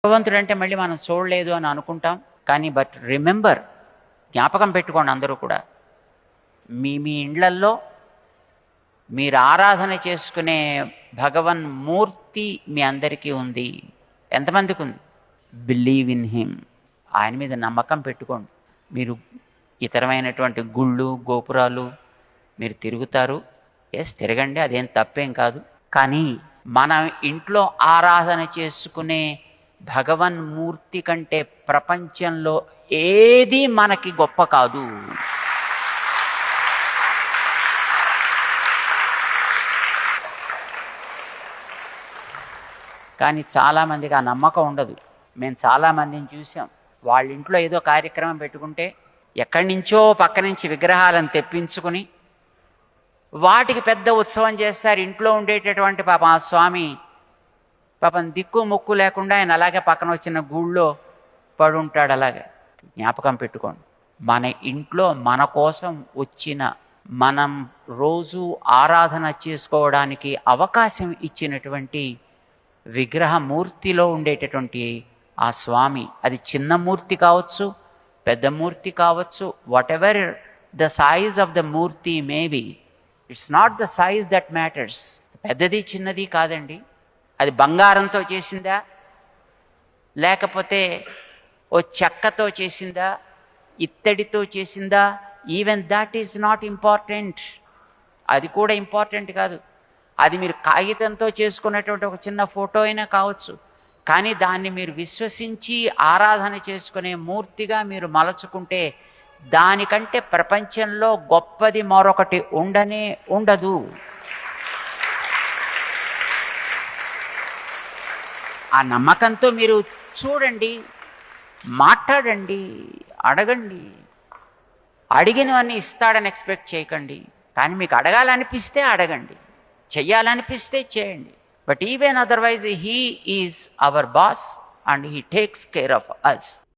భగవంతుడంటే మళ్ళీ మనం చూడలేదు అని అనుకుంటాం. కానీ బట్ రిమెంబర్, జ్ఞాపకం పెట్టుకోండి అందరూ కూడా, మీ మీ ఇండ్లల్లో మీరు ఆరాధన చేసుకునే భగవన్ మూర్తి మీ అందరికీ ఉంది. ఎంతమందికి ఉంది? Believe in him. ఆయన మీద నమ్మకం పెట్టుకోండి. మీరు ఇతరమైనటువంటి గుళ్ళు గోపురాలు మీరు తిరుగుతారు, తిరగండి, అదేం తప్పేం కాదు. కానీ మన ఇంట్లో ఆరాధన చేసుకునే భగవన్ మూర్తి కంటే ప్రపంచంలో ఏది మనకి గొప్ప కాదు. కానీ చాలామందికి ఆ నమ్మకం ఉండదు. మేము చాలామందిని చూసాం, వాళ్ళ ఇంట్లో ఏదో కార్యక్రమం పెట్టుకుంటే ఎక్కడి నుంచో పక్క నుంచి విగ్రహాలను తెప్పించుకుని వాటికి పెద్ద ఉత్సవం చేస్తారు. ఇంట్లో ఉండేటటువంటి పాపం ఆ స్వామి పాపం దిక్కు మొక్కు లేకుండా ఆయన అలాగే పక్కన వచ్చిన గూళ్ళో పడుంటాడు. అలాగే జ్ఞాపకం పెట్టుకోండి, మన ఇంట్లో మన కోసం వచ్చిన, మనం రోజు ఆరాధన చేసుకోవడానికి అవకాశం ఇచ్చినటువంటి విగ్రహమూర్తిలో ఉండేటటువంటి ఆ స్వామి, అది చిన్న మూర్తి కావచ్చు, పెద్ద మూర్తి కావచ్చు, what ever the size of the Murthy maybe, it's not the size that matters. పెద్దది చిన్నది కాదండి. అది బంగారంతో చేసిందా, లేకపోతే ఓ చెక్కతో చేసిందా, ఇత్తడితో చేసిందా, even that is not important. అది కూడా ఇంపార్టెంట్ కాదు. అది మీరు కాగితంతో చేసుకునేటువంటి ఒక చిన్న ఫోటో అయినా కావచ్చు. కానీ దాన్ని మీరు విశ్వసించి ఆరాధన చేసుకునే మూర్తిగా మీరు మలచుకుంటే దానికంటే ప్రపంచంలో గొప్పది మరొకటి ఉండనే ఉండదు. ఆ నమ్మకంతో మీరు చూడండి, మాట్లాడండి, అడగండి. అడిగినవన్నీ ఇస్తాడని ఎక్స్పెక్ట్ చేయకండి. కానీ మీకు అడగాలనిపిస్తే అడగండి, చెయ్యాలనిపిస్తే చేయండి. But even otherwise he is our boss and he takes care of us.